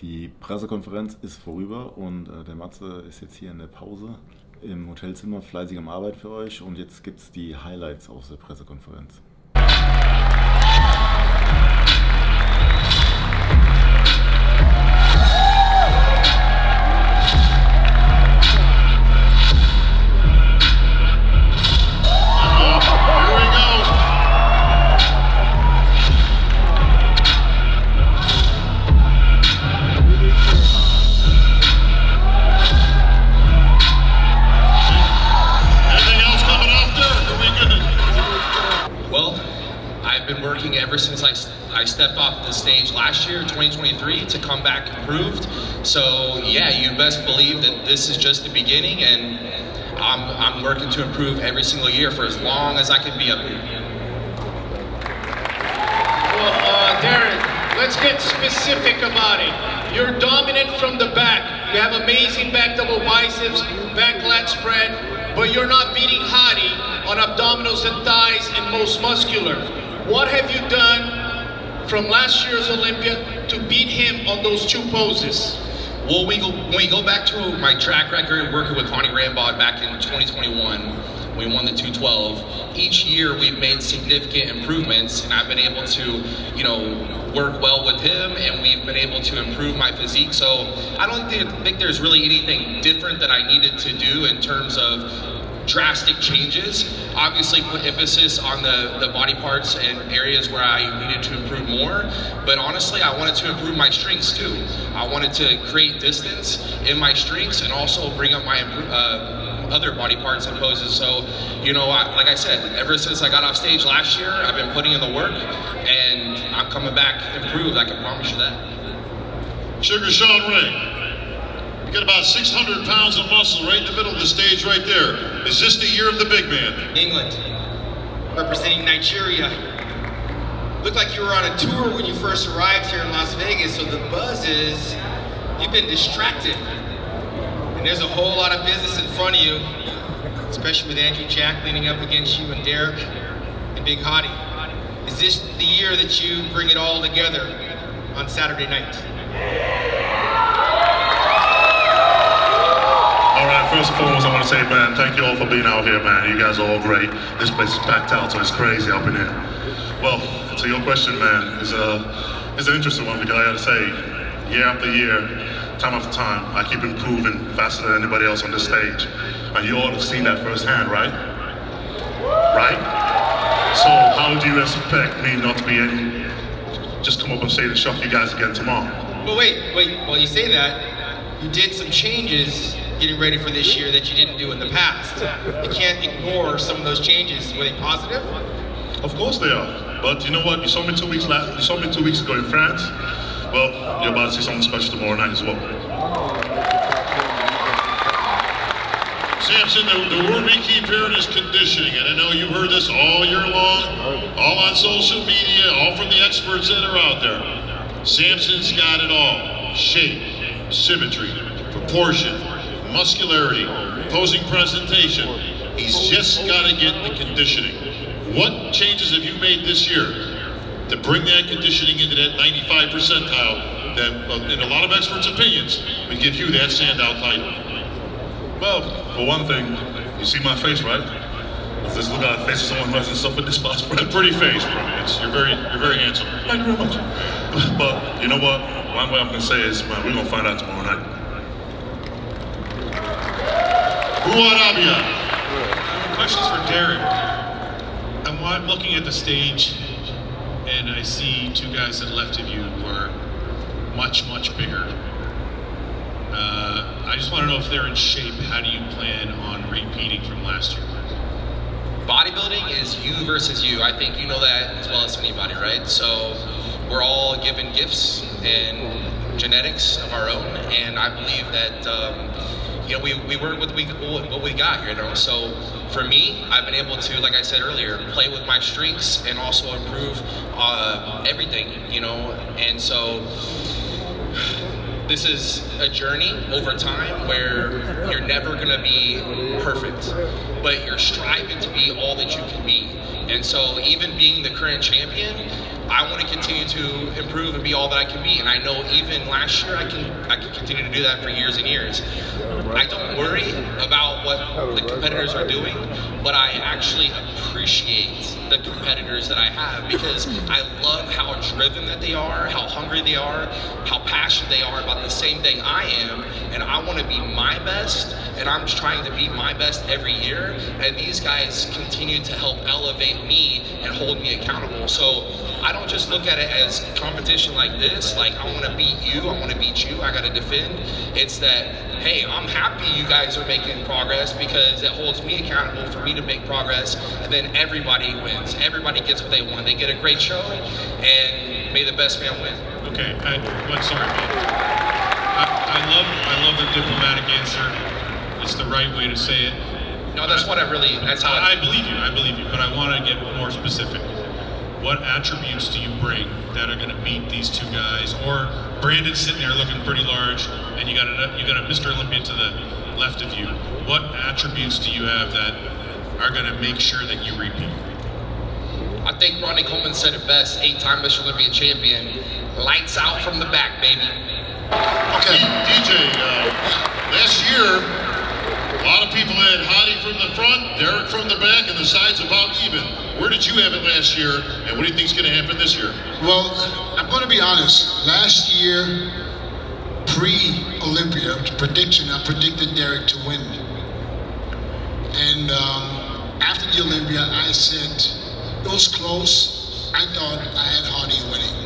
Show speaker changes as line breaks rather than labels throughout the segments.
Die Pressekonferenz ist vorüber und der Matze ist jetzt hier in der Pause im Hotelzimmer fleißig am Arbeiten für euch und jetzt gibt es die Highlights aus der Pressekonferenz.
Ever since I stepped off the stage last year, 2023, to come back improved. So yeah, you best believe that this is just the beginning, and I'm working to improve every single year for as long as I can be up here.
Well, Darren, let's get specific about it. You're dominant from the back. You have amazing back double biceps, back lat spread, but you're not beating Hadi on abdominals and thighs and most muscular. What have you done from last year's Olympia to beat him on those two poses?
Well, when we go back to my track record working with Connie Rambod back in 2021, we won the 212. Each year we've made significant improvements, and I've been able to, work well with him, and we've been able to improve my physique. So I don't think there's really anything different that I needed to do in terms of drastic changes. Obviously put emphasis on the body parts and areas where I needed to improve more, but honestly I wanted to improve my strengths too. I wanted to create distance in my strengths and also bring up my other body parts and poses. So, like I said, ever since I got off stage last year, I've been putting in the work, and I'm coming back improved, I can promise you that.
Sugar Sean Ray. You got about 600 pounds of muscle right in the middle of the stage right there. Is this the year of the big man?
England, representing Nigeria. Looked like you were on a tour when you first arrived here in Las Vegas, so the buzz is you've been distracted. And there's a whole lot of business in front of you, especially with Andrew Jack leaning up against you and Derek and Big Hadi. Is this the year that you bring it all together on Saturday night?
First and foremost, I want to say, man, thank you all for being out here, man. You guys are all great. This place is packed out, so it's crazy up in here. Well, to your question, man, it's an interesting one because I got to say, year after year, time after time, I keep improving faster than anybody else on this stage. And you all have seen that firsthand, right? Right? So how do you expect me not to be just come up on stage and shock you guys again tomorrow?
Well, wait, while you say that, you did some changes getting ready for this year that you didn't do in the past. You can't ignore some of those changes. Were they positive?
Of course they are. But you know what? You saw me 2 weeks ago in France. Well, you're about to see something special tomorrow night as well.
Samson, the word we keep hearing is conditioning, and I know you've heard this all year long, all on social media, all from the experts that are out there. Samson's got it all. Shape, symmetry, proportion, muscularity, posing presentation. He's just got to get the conditioning. What changes have you made this year to bring that conditioning into that 95 percentile that, in a lot of experts' opinions, would give you that standout title?
Well, for one thing, you see my face, right? Let's look at the face of someone who hasn't suffered this fast.
Pretty face, bro. You're very handsome.
Thank you very much. But you know what? One way I'm going to say is, man, we're going to find out tomorrow night.
Questions for Derek. I'm looking at the stage and I see two guys to the left of you who are much bigger. I just want to know if they're in shape. How do you plan on repeating from last year?
Bodybuilding is you versus you. I think you know that as well as anybody, right? So we're all given gifts and genetics of our own, and I believe that we work with what we got here, So for me, I've been able to, like I said earlier, play with my strengths and also improve everything, And so this is a journey over time where you're never gonna be perfect, but you're striving to be all that you can be. And so even being the current champion, I want to continue to improve and be all that I can be. And I know even last year, I can continue to do that for years and years. I don't worry about what the competitors are doing, but I actually appreciate the competitors that I have, because I love how driven that they are, how hungry they are, how passionate they are about the same thing I am, and I want to be my best, and I'm just trying to be my best every year, and these guys continue to help elevate me and hold me accountable. So I don't just look at it as competition like this, like I want to beat you, I want to beat you, I got to defend. It's that, hey, I'm happy you guys are making progress because it holds me accountable for me to make progress, and then everybody wins. Everybody gets what they want. They get a great show, and may the best man win.
Okay, sorry, man. I love the diplomatic answer. It's the right way to say it.
No, that's what that's how
I believe you, but I want to get more specific. What attributes do you bring that are going to beat these two guys? Or Brandon's sitting there looking pretty large, and you got a Mr. Olympia to the left of you. What attributes do you have that are going to make sure that you repeat?
I think Ronnie Coleman said it best, 8-time Mr. Olympia champion. Lights out from the back, baby.
Okay, DJ, last year, a lot of people had Hadi from the front, Derek from the back, and the sides about even. Where did you have it last year, and what do you think is going to happen this year?
Well, I'm going to be honest. Last year, pre-Olympia prediction, I predicted Derek to win. And after the Olympia, I said it was close. I thought I had Hadi winning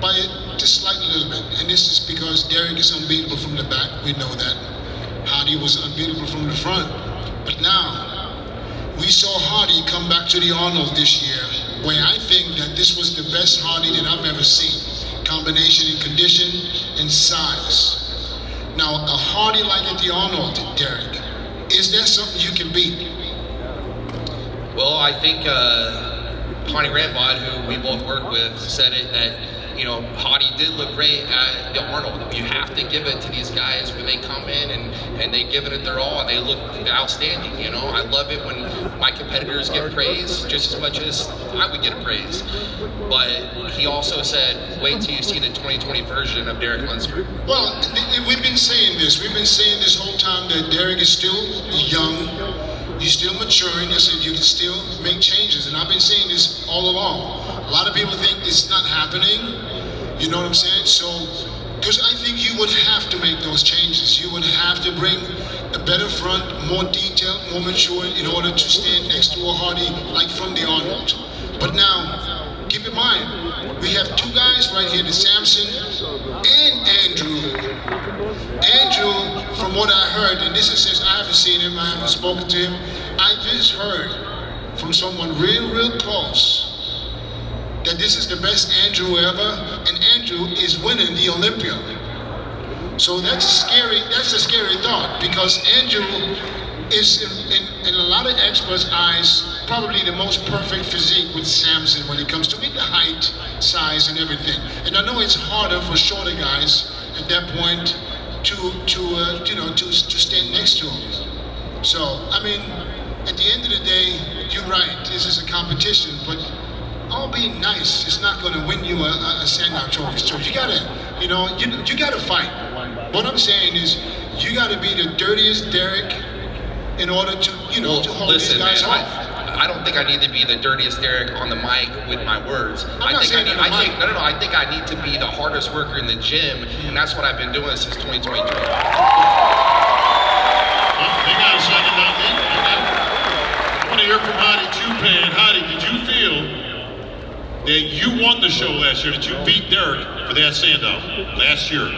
by just slightly little bit. And this is because Derek is unbeatable from the back. We know that. Hadi was unbeatable from the front. But now, we saw Hadi come back to the Arnold this year, where I think that this was the best Hadi that I've ever seen. Combination in condition and size. Now, a Hadi like at the Arnold, Derek, is there something you can beat?
Well, I think Honey Rambod, who we both work with, said it that, you know, Hadi did look great at the Arnold. You have to give it to these guys when they come in and they give it their all and they look outstanding, you know. I love it when my competitors get praise just as much as I would get praise. But he also said, wait till you see the 2020 version of Derek Lunsford.
Well, we've been saying this. We've been saying this whole time that Derek is still young. He's still maturing. I said you can still make changes, and I've been saying this all along. A lot of people think it's not happening. You know what I'm saying? So, because I think you would have to make those changes. You would have to bring a better front, more detailed, more mature, in order to stand next to a Hadi like from the Arnold. But now, keep in mind, we have two guys right here, the Samson and Andrew. Andrew, from what I heard, and this is since I haven't seen him, I haven't spoken to him, I just heard from someone real close that this is the best Andrew ever, and Andrew is winning the Olympia. So that's a scary thought, because Andrew is, in a lot of experts' eyes, probably the most perfect physique with Samson when it comes to the height, size, and everything. And I know it's harder for shorter guys at that point to stand next to him. So, I mean, at the end of the day, you're right, this is a competition, but all being nice is not going to win you a Sandow Trophy. So you gotta, you gotta fight. What I'm saying is, you gotta be the dirtiest Derek in order to, to hold these guys off.
I don't think I need to be the dirtiest Derek on the mic with my words. I think I need to be the hardest worker in the gym, and that's what I've been doing since 2023.
Hang on a second now, I want to hear from Hadi Chupan. Hadi, did you feel that you won the show last year, that you beat Derek for that Sandow last year?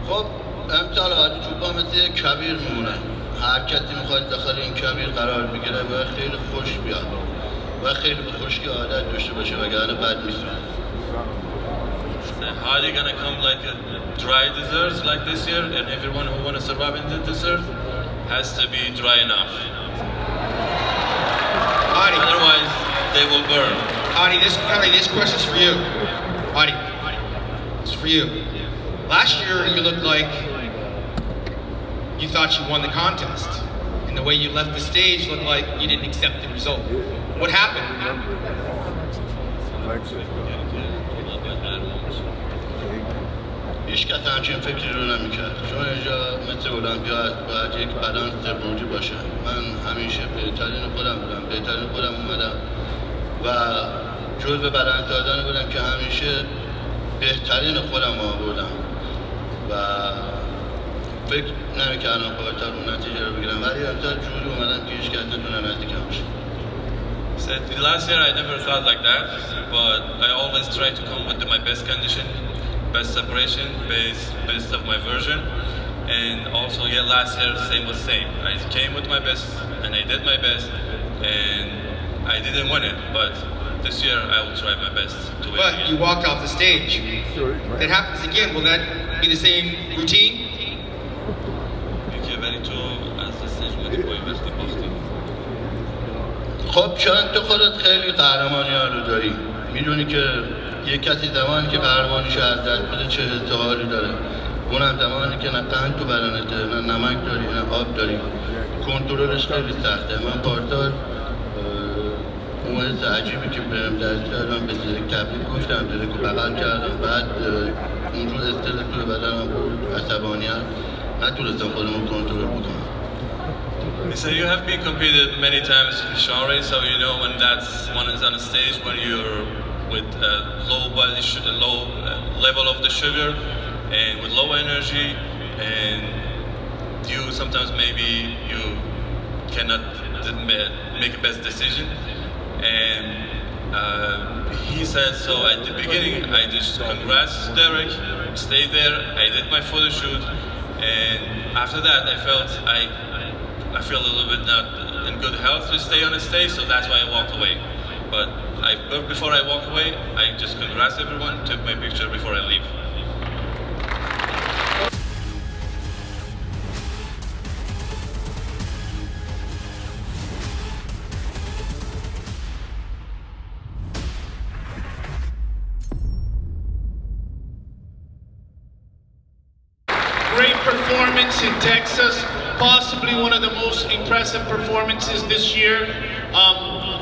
خب امثال هادی چوبان مثل یک کبیر میمونه. حرکتی میخواد داخل این کبیر قرار بگیره و خیلی خوش بیاد و خیلی به خشکی عادت داشته باشه وگرنه بد میسونه.
Hadi gonna come like a dry desert like this year, and everyone who wanna survive in the desert has to be dry enough.
Hadi.
Otherwise, they will burn.
Hadi, this question's for you. Hadi, it's for you. Last year, you looked like you thought you won the contest. And the way you left the stage looked like you didn't accept the result. What happened?
هیچکس همچین فکری رو نمی‌کرد، چون اینجا مثل المپیا باید یک بدن ترمومتری باشه. من همیشه بهترین خودم بودم، بهترین خودم اومدم و جزو بدن سازان بودم که همیشه بهترین خودم آوردم و فکر نمی‌کردم خواهد اون نتیجه رو بگیرم، ولی امسال جوری اومدم که هیچکس نتونه نزدیکم بشه.
Said last year I never felt like that, but I always try to come with my best condition, best separation, best of my version, and also last year same was same. I came with my best and I did my best, and I didn't win it, but this year I will try my best to win.
But you walked off the stage. That happens again. Will that be the same routine?
خب شاید تو خودت خیلی قهرمانی ها رو داری، میدونی که یک کسی زمانی که قهرمانیش از دست بده چه حالی داره، اونم زمانی که نه قند تو بدنته، نه نمک داری، نه آب داری، کنترلش خیلی سخته. من پارسال اون حس عجیبی که بهم دست دادم به تبریک گفتم، دیگه بغل کردم، بعد اون روز استرس توی بدنم بود، عصبانیت، نتونستم خودمو کنترل بکنم.
So you have been competed many times in genre, so you know when one is on a stage when you're with low level of the sugar and with low energy, and you sometimes maybe you cannot make a best decision. And he said so at the beginning. I just congrats Derek, stayed there. I did my photo shoot, and after that I feel a little bit not in good health to stay on the stage, so that's why I walked away. But before I walk away, I just congrats everyone, took my picture before I leave.
Great performance in Texas. Possibly one of the most impressive performances this year.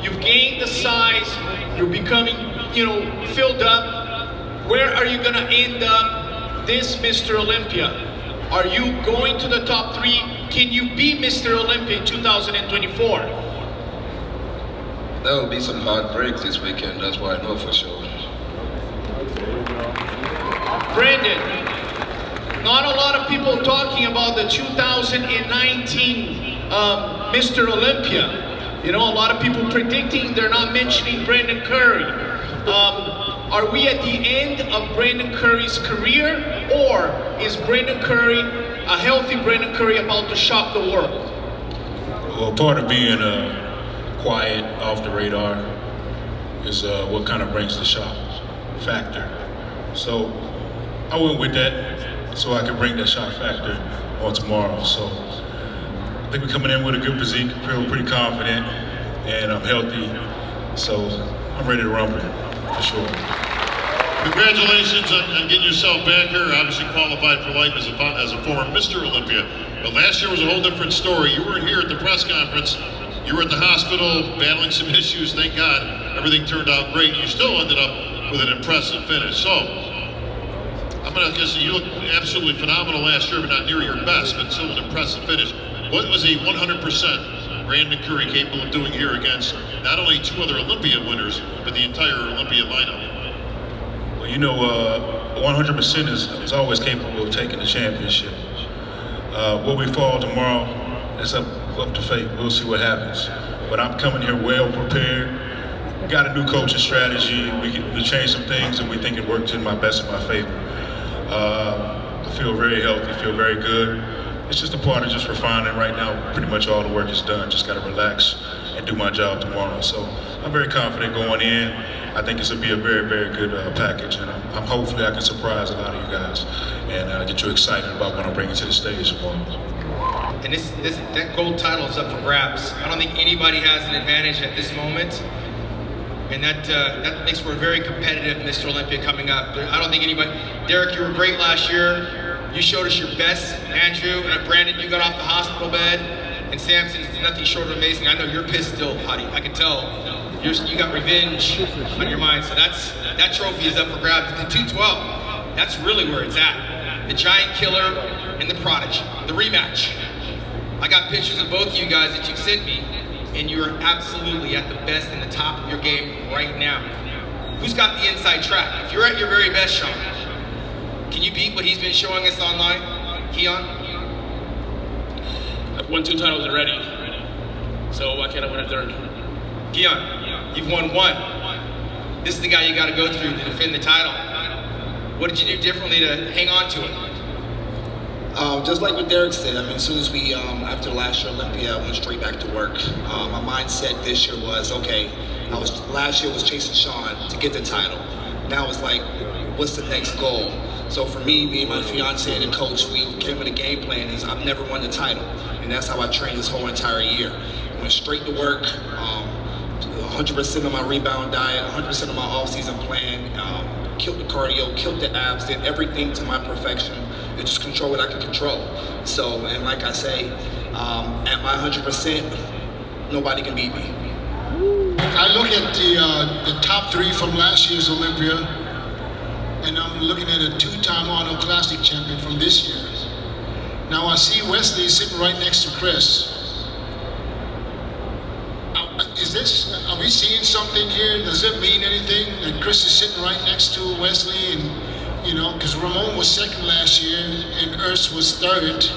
You've gained the size, you're becoming, filled up. Where are you gonna end up this Mr. Olympia? Are you going to the top 3? Can you be Mr. Olympia in 2024?
There will be some hard breaks this weekend, that's what I know for sure.
Brandon, not a lot of people talking about the 2019 Mr. Olympia. A lot of people predicting, they're not mentioning Brandon Curry. Are we at the end of Brandon Curry's career, or is Brandon Curry, a healthy Brandon Curry, about to shock the world?
Well, part of being quiet, off the radar, is what kind of brings the shock factor. So I went with that, so I can bring that shock factor on tomorrow. So I think we're coming in with a good physique, feel pretty confident, and I'm healthy, so I'm ready to rumble, for sure.
Congratulations on getting yourself back here, obviously qualified for life as a former Mr. Olympia. But last year was a whole different story. You weren't here at the press conference, you were at the hospital battling some issues, thank God. Everything turned out great, and you still ended up with an impressive finish. So, I'm going to guess you looked absolutely phenomenal last year, but not near your best, but still an impressive finish. What was a 100% Brandon Curry capable of doing here against not only 2 other Olympia winners, but the entire Olympia lineup?
Well, 100% is always capable of taking the championship. What we fall tomorrow, it's up to fate. We'll see what happens. But I'm coming here well prepared. Got a new coaching strategy. We changed some things, and we think it worked in my my favor. I feel very healthy, feel very good. It's just a part of just refining. Right now, pretty much all the work is done. Just got to relax and do my job tomorrow. So I'm very confident going in. I think this will be a very, very good package, and I'm hopefully I can surprise a lot of you guys and get you excited about what I'm bringing to the stage tomorrow.
And that gold title is up for grabs. I don't think anybody has an advantage at this moment. And that makes for a very competitive Mr. Olympia coming up. I don't think anybody... Derek, you were great last year. You showed us your best, Andrew, and Brandon, you got off the hospital bed, and Samson is nothing short of amazing. I know you're pissed still, Hottie. I can tell. You got revenge on your mind, so that trophy is up for grabs. The 212, that's really where it's at. The Giant Killer and the Prodigy, the rematch. I got pictures of both of you guys that you've sent me, and you're absolutely at the best and the top of your game right now. Who's got the inside track? If you're at your very best, Sean, can you beat what he's been showing us online, Keon?
I've won 2 titles already, so why can't I win a 3rd?
Keon, you've won 1. This is the guy you got to go through to defend the title. What did you do differently to hang on to it?
Just like what Derek said, I mean, as soon as we, after last year Olympia, I went straight back to work. My mindset this year was, okay, last year was chasing Sean to get the title. Now it's like, what's the next goal? So for me and my fiance and the coach, we came with a game plan is I've never won the title. And that's how I trained this whole entire year. Went straight to work, 100% of my rebound diet, 100% of my off-season plan, killed the cardio, killed the abs, did everything to my perfection. And just control what I can control. So, and like I say, at my 100%, nobody can beat me.
I look at the top 3 from last year's Olympia, and I'm looking at a 2-time Arnold Classic champion from this year. Now I see Wesley sitting right next to Chris. Are we seeing something here? Does it mean anything that Chris is sitting right next to Wesley? And you know, because Ramon was 2nd last year and Urs was 3rd.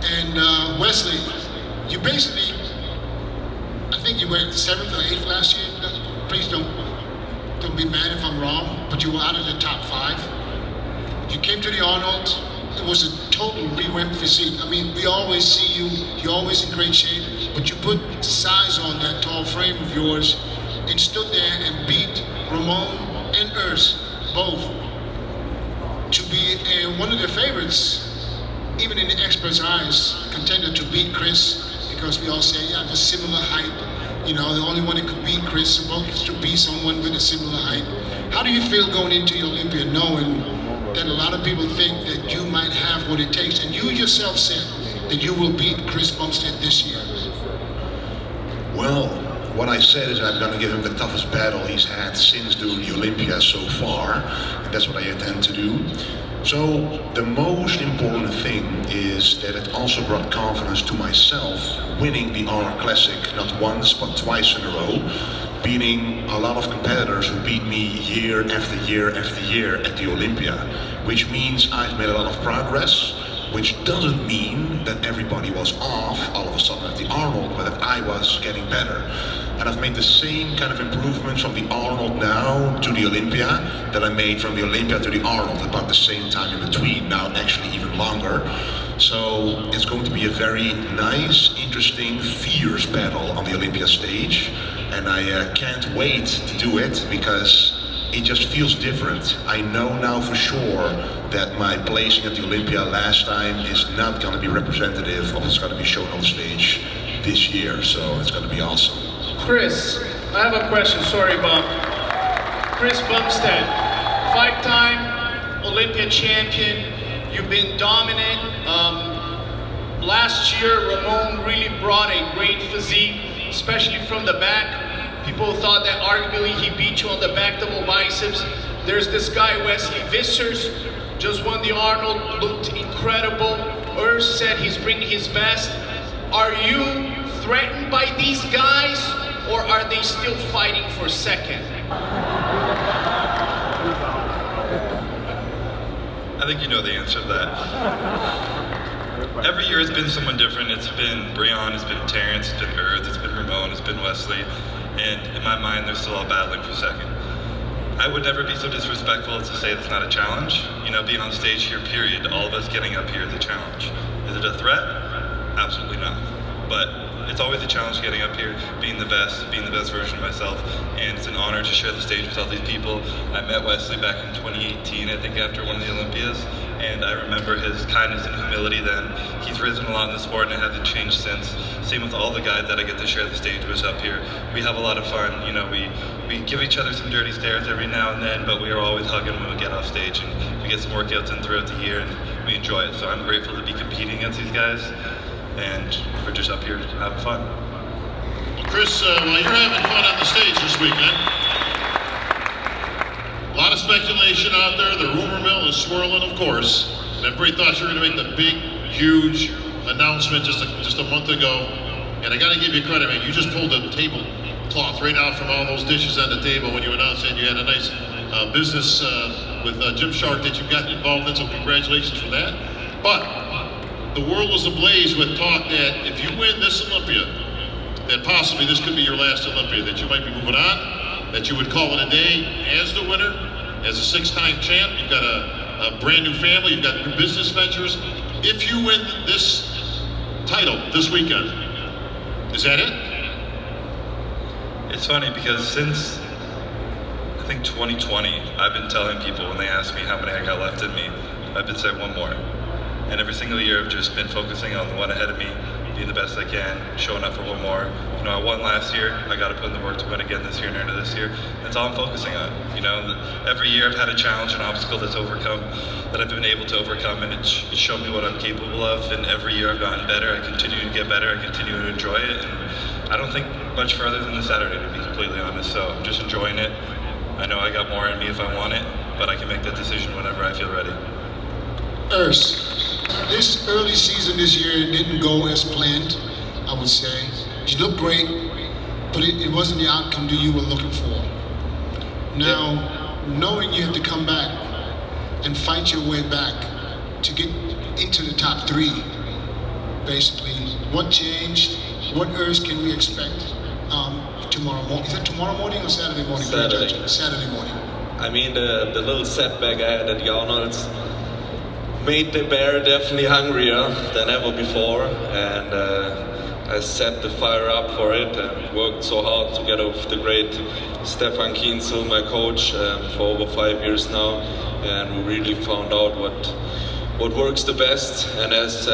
And Wesley, you basically, I think you were 7th or 8th last year. Please don't be mad if I'm wrong, but you were out of the top 5. You came to the Arnold. It was a total revamped physique. I mean, we always see you, you're always in great shape, but you put size on that tall frame of yours and stood there and beat Ramon and Urs, both, to be one of the favorites, even in the experts' eyes, contender to beat Chris, because we all say, yeah, the similar height. You know, the only one that could beat Chris is supposed to be someone with a similar height. How do you feel going into the Olympia knowing that a lot of people think that you might have what it takes, and you yourself said that you will beat Chris Bumstead this year?
Well, what I said is I'm going to give him the toughest battle he's had since doing the Olympia so far, and that's what I intend to do. So the most important thing is that it also brought confidence to myself, winning the Arnold Classic not once but twice in a row, beating a lot of competitors who beat me year after year after year at the Olympia, which means I've made a lot of progress, which doesn't mean that everybody was off all of a sudden at the Arnold, but that I was getting better. And I've made the same kind of improvements from the Arnold now to the Olympia that I made from the Olympia to the Arnold, about the same time in between, now actually even longer. So it's going to be a very nice, interesting, fierce battle on the Olympia stage. And I can't wait to do it because it just feels different. I know now for sure that my placing at the Olympia last time is not going to be representative of what's going to be shown on the stage this year. So it's going to be awesome.
Chris, I have a question. Sorry, Bob. Chris Bumstead, 5-time Olympia champion. You've been dominant. Last year, Ramon really brought a great physique, especially from the back. People thought that arguably he beat you on the back double biceps. There's this guy, Wesley Vissers, just won the Arnold, looked incredible. Urs said he's bringing his best. Are you threatened by these guys, or are they still fighting for 2nd?
I think you know the answer to that. Every year it's been someone different. It's been Breon, it's been Terrence, it's been Earth, it's been Ramon, it's been Wesley. And in my mind, they're still all battling for 2nd. I would never be so disrespectful as to say it's not a challenge. You know, being on stage here, period, all of us getting up here is a challenge. Is it a threat? Absolutely not. But it's always a challenge getting up here, being the best version of myself, and it's an honor to share the stage with all these people. I met Wesley back in 2018, I think, after one of the Olympias, and I remember his kindness and humility then. He's risen a lot in the sport and it hasn't changed since. Same with all the guys that I get to share the stage with up here. We have a lot of fun, you know, we give each other some dirty stares every now and then, but we are always hugging when we get off stage, and we get some workouts in throughout the year, and we enjoy it. So I'm grateful to be competing against these guys, and we're just up here having fun.
Well, Chris, well, you're having fun on the stage this weekend. A lot of speculation out there. The rumor mill is swirling, of course. And everybody thought you were going to make the big, huge announcement just a month ago. And I got to give you credit, man. You just pulled the tablecloth right out from all those dishes on the table when you announced that you had a nice business with Gymshark that you've gotten involved in. So congratulations for that. But the world was ablaze with talk that if you win this Olympia, that possibly this could be your last Olympia, that you might be moving on, that you would call it a day as the winner, as a 6-time champ. You've got a brand new family, you've got new business ventures. If you win this title this weekend, is that it?
It's funny because since I think 2020, I've been telling people when they ask me how many I got left in me, I've been saying one more. And every single year I've just been focusing on the one ahead of me, being the best I can, showing up for one more. You know, I won last year, I got to put in the work to win again this year and into this year. That's all I'm focusing on. You know, every year I've had a challenge, an obstacle that's overcome, that I've been able to overcome, and it's shown me what I'm capable of. And every year I've gotten better, I continue to get better, I continue to enjoy it. And I don't think much further than this Saturday, to be completely honest. So I'm just enjoying it. I know I got more in me if I want it, but I can make that decision whenever I feel ready.
Urs, this early season this year didn't go as planned, I would say. You look great, but it wasn't the outcome that you were looking for. Now, knowing you have to come back and fight your way back to get into the top 3, basically, what changed? What Urs can we expect tomorrow morning? Is it tomorrow morning or Saturday morning?
Saturday.
Saturday morning.
I mean, the little setback I had at the Arnold's made the bear definitely hungrier than ever before, and I set the fire up for it and worked so hard together with the great Stefan Kienzel, my coach, for over 5 years now, and we really found out what works the best. And as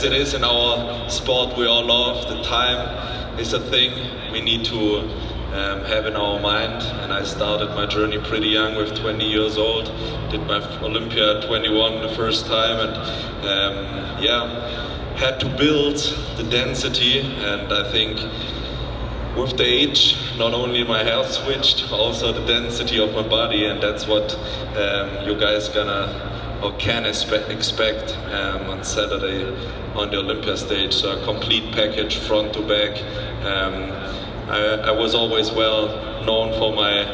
it is in our sport we all love, the time is a thing we need to have in our mind. And I started my journey pretty young, with 20 years old, did my Olympia at 21 the first time, and yeah, had to build the density. And I think with the age, not only my health switched, also the density of my body, and that's what you guys can expect on Saturday on the Olympia stage. So a complete package, front to back. I was always well known for my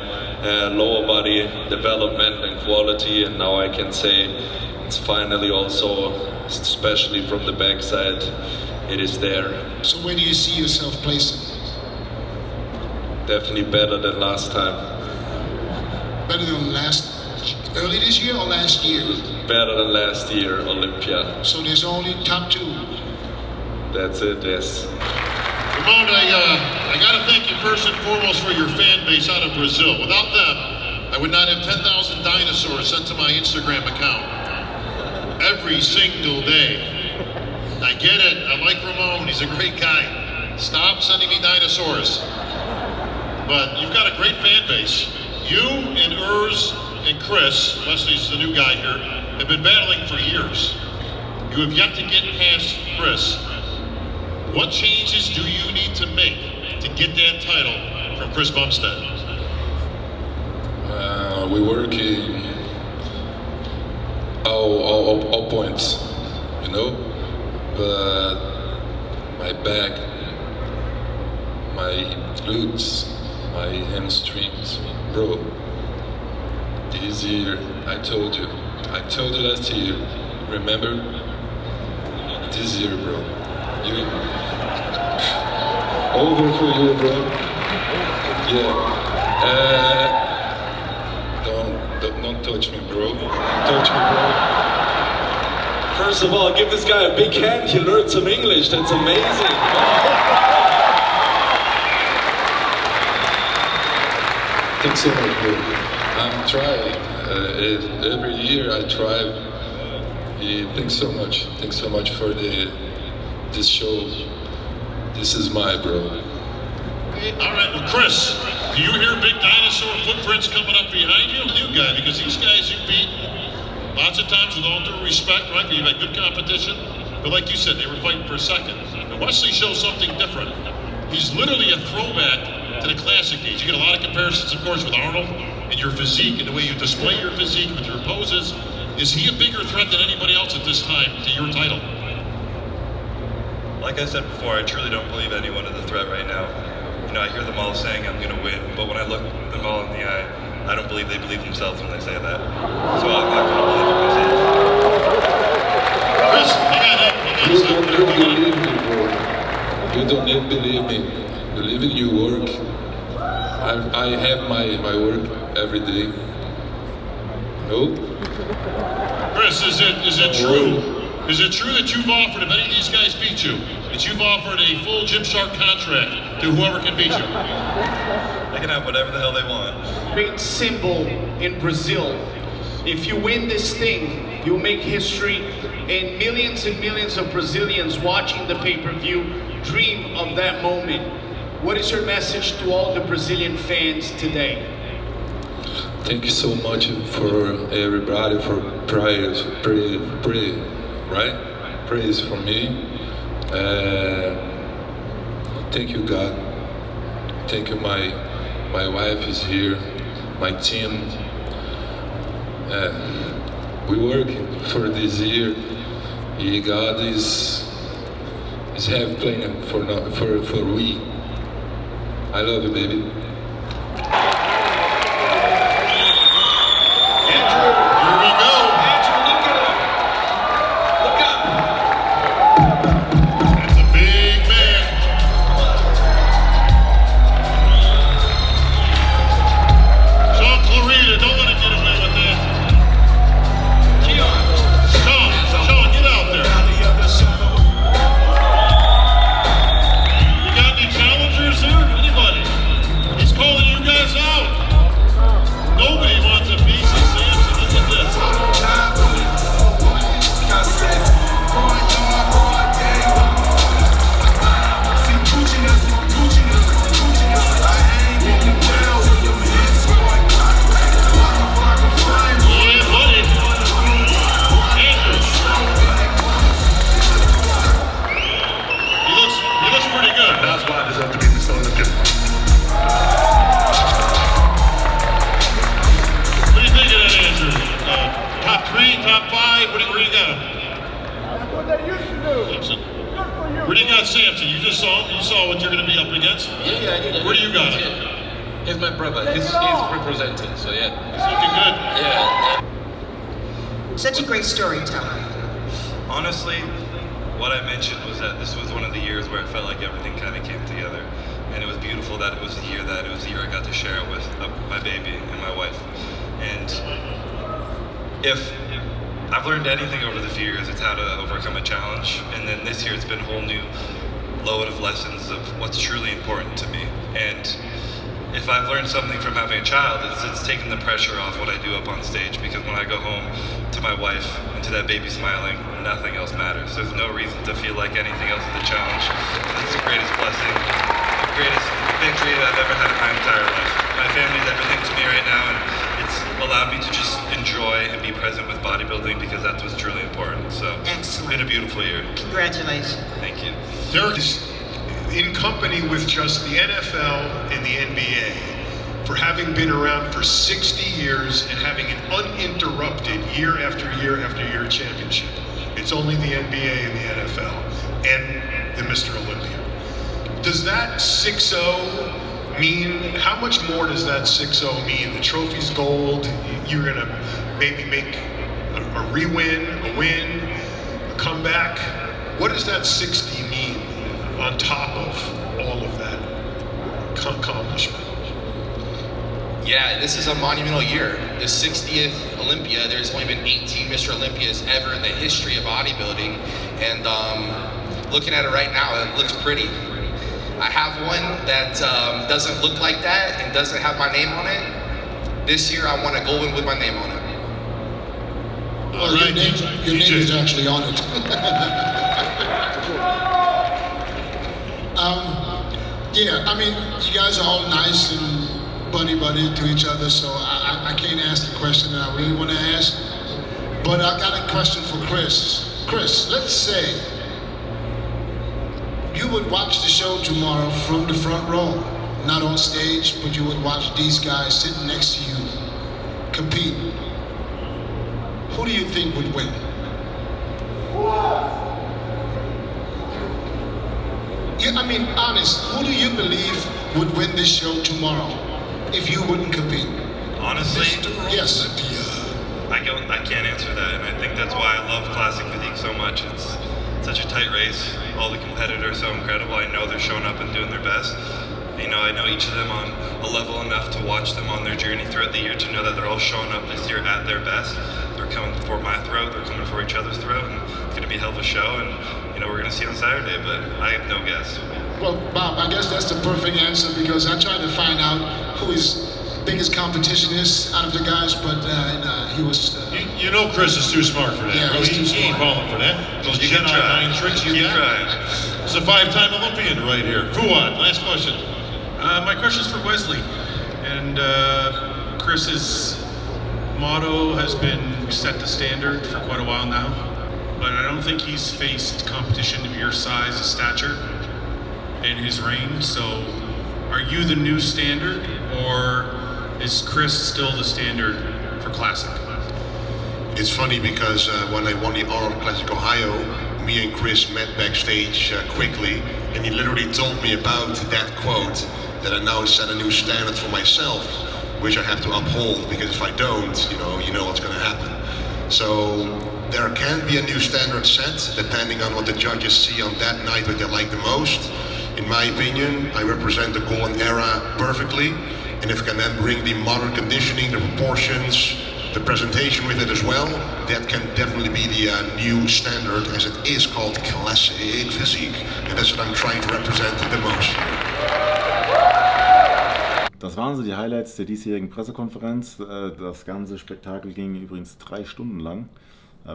lower body development and quality, and now I can say it's finally also, especially from the backside, it is there.
So where do you see yourself placing?
Definitely better than last time.
Better than early this year or last year?
Better than last year, Olympia.
So there's only top 2?
That's it, yes.
Ramon, I got to thank you first and foremost for your fan base out of Brazil. Without them, I would not have 10,000 dinosaurs sent to my Instagram account every single day. I get it. I like Ramon. He's a great guy. Stop sending me dinosaurs. But you've got a great fan base. You and Urs and Chris, Leslie's the new guy here, have been battling for years. You have yet to get past Chris. What changes do you need to make to get that title from Chris Bumstead?
We work in all points, you know, but my back, my glutes, my hamstrings, bro. This year, I told you last year, remember? This year, bro. Over for you, bro. Yeah. Don't touch me, bro. Touch me, bro.
First of all, give this guy a big hand. He learned some English. That's amazing.
Thanks so much, bro. I'm trying. Every year I try Thanks so much. Thanks so much for this show. This is my bro.
All right, well, Chris, do you hear big dinosaur footprints coming up behind you? You guy, because these guys you beat lots of times with all due respect, right? You've had good competition, but like you said, they were fighting for a second. And Wesley shows something different. He's literally a throwback to the classic days. You get a lot of comparisons, of course, with Arnold and your physique and the way you display your physique with your poses. Is he a bigger threat than anybody else at this time to your title?
Like I said before, I truly don't believe anyone is a threat right now. You know, I hear them all saying I'm going to win, but when I look them all in the eye, I don't believe they believe themselves when they say that. So I'm not going to believe it myself.
Chris,
you don't ever believe me, bro. You don't ever believe me. Believe in your work. I have my work every day. No?
Chris, is it true? Is it true that you've offered, if any of these guys beat you, that you've offered a full Gymshark contract to whoever can beat you?
They can have whatever the hell they want.
Great symbol in Brazil. If you win this thing, you'll make history, and millions of Brazilians watching the pay-per-view dream of that moment. What is your message to all the Brazilian fans today?
Thank you so much for everybody for prayers, right? Praise for me. Thank you, God. Thank you, my wife is here, my team. We working for this year. God is have plan for we. I love you, baby.
Where do you got Samson? You just saw him? You saw what you're going to be up against?
Yeah, I did.
Where do you got him?
He's my brother. He's representing, so yeah.
He's looking good.
Yeah.
Such a great storyteller.
Honestly, what I mentioned was that this was one of the years where I felt like everything kind of came together. And it was beautiful that it was the year I got to share it with my baby and my wife. And if I've learned anything over the few years, it's how to overcome a challenge. And then this year it's been a whole new load of lessons of what's truly important to me. And if I've learned something from having a child, it's taken the pressure off what I do up on stage, because when I go home to my wife and to that baby smiling, nothing else matters. There's no reason to feel like anything else is a challenge. It's the greatest blessing, the greatest victory I've ever had in my entire life. My family's everything to me right now, and it's allowed me to just enjoy and be present with bodybuilding, because that's what's truly important. So It's been a beautiful year.
Congratulations.
Thank you.
Derek is in company with just the NFL and the NBA for having been around for 60 years and having an uninterrupted year after year after year championship. It's only the NBA and the NFL and the Mr. Olympia. Does that 6-0 mean, how much more does that 6-0 mean? The trophy's gold, you're gonna maybe make a re-win, a win, a comeback. What does that 60 mean on top of all of that accomplishment?
Yeah, this is a monumental year. The 60th Olympia. There's only been 18 Mr. Olympias ever in the history of bodybuilding. And looking at it right now, it looks pretty. I have one that doesn't look like that and doesn't have my name on it. This year, I want a gold one with my name on it.
Well, your name is actually on it. Yeah, I mean, you guys are all nice and buddy to each other, so I can't ask the question that I really want to ask. But I got a question for Chris. Chris, let's say you would watch the show tomorrow from the front row, not on stage, but you would watch these guys sitting next to you compete. Who do you think would win? Yeah, I mean, honest, who do you believe would win this show tomorrow if you wouldn't compete?
Honestly,
yes.
I can't answer that, and I think that's why I love classic physique so much. It's such a tight race. All the competitors are so incredible. I know they're showing up and doing their best. You know, I know each of them on a level enough to watch them on their journey throughout the year to know that they're all showing up this year at their best. They're coming for my throat, they're coming for each other's throat, and it's going to be a hell of a show, and you know, we're going to see it on Saturday, but I have no guess.
Well, Bob, I guess that's the perfect answer, because I tried to find out who his biggest competition is out of the guys, but he was...
You know Chris is too smart for that.
Yeah,
he ain't falling for that. Those Jedi mind tricks you got. It's a 5-time Olympian right here. Fuad, last question.
My question is for Wesley, and Chris's motto has been set the standard for quite a while now, but I don't think he's faced competition of your size and stature in his range. So are you the new standard, or is Chris still the standard for Classic?
It's funny because when I won the Arnold Classic Ohio, me and Chris met backstage quickly, and he literally told me about that quote, that I now set a new standard for myself, which I have to uphold, because if I don't, you know what's going to happen. So there can be a new standard set, depending on what the judges see on that night, what they like the most. In my opinion, I represent the golden era perfectly, and if I can then bring the modern conditioning, the proportions, the presentation with it as well, that can definitely be the new standard, as it is called classic physique, and that's what I'm trying to represent the most here.
Das waren so die Highlights der diesjährigen Pressekonferenz. Das ganze Spektakel ging übrigens 3 Stunden lang.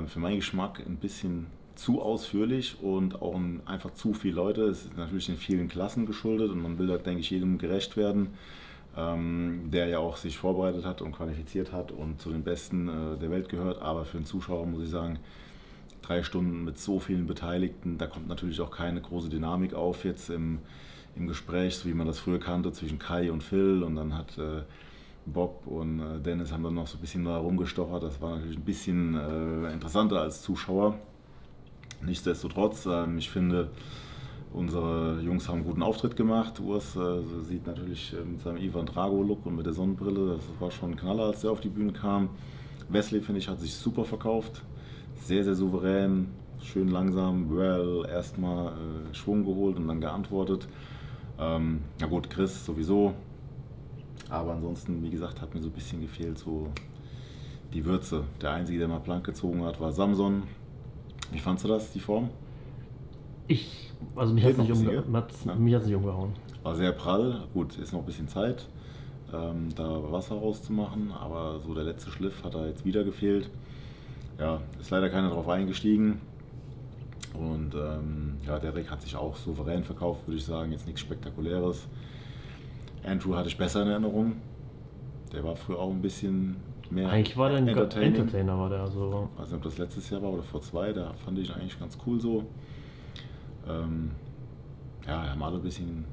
Für meinen Geschmack ein bisschen zu ausführlich und auch einfach zu viele Leute. Es ist natürlich den vielen Klassen geschuldet und man will da, denke ich, jedem gerecht werden, der ja auch sich vorbereitet hat und qualifiziert hat und zu den Besten der Welt gehört. Aber für den Zuschauer muss ich sagen, 3 Stunden mit so vielen Beteiligten, da kommt natürlich auch keine große Dynamik auf jetzt im Gespräch, so wie man das früher kannte, zwischen Kai und Phil, und dann hat Bob und Dennis haben dann noch so ein bisschen da rumgestochert. Das war natürlich ein bisschen interessanter als Zuschauer. Nichtsdestotrotz, ich finde, unsere Jungs haben einen guten Auftritt gemacht. Urs sieht natürlich mit seinem Ivan Drago-Look und mit der Sonnenbrille, das war schon ein Knaller, als der auf die Bühne kam. Wesley, finde ich, hat sich super verkauft. Sehr, sehr souverän, schön langsam, erstmal Schwung geholt und dann geantwortet. Na gut, Chris sowieso, aber ansonsten, wie gesagt, hat mir so ein bisschen gefehlt, so die Würze. Der Einzige, der mal blank gezogen hat, war Samson. Wie fandst du das, die Form?
Also mich hat es nicht umgehauen.
War sehr prall, gut, ist noch ein bisschen Zeit, da Wasser rauszumachen, aber so der letzte Schliff hat da jetzt wieder gefehlt. Ja, ist leider keiner drauf eingestiegen. Und ja, Derek hat sich auch souverän verkauft, würde ich sagen, jetzt nichts Spektakuläres. Andrew hatte ich besser in Erinnerung. Der war früher auch ein bisschen mehr.
Eigentlich war der ein Entertainer, war der also.
Ich weiß nicht, ob das letztes Jahr war oder vor 2, da fand ich eigentlich ganz cool so. Ja, haben alle ein bisschen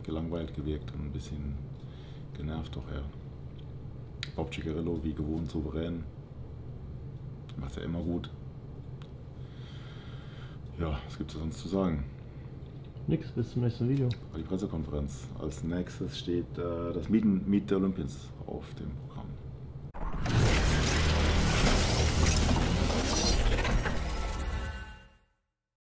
gelangweilt gewirkt und ein bisschen genervt doch, ja. Bob Ciccarello wie gewohnt souverän. Macht er immer gut. Ja, was gibt es sonst zu sagen?
Nix, bis zum nächsten Video.
Die Pressekonferenz. Als nächstes steht das Meet the Olympians auf dem Programm.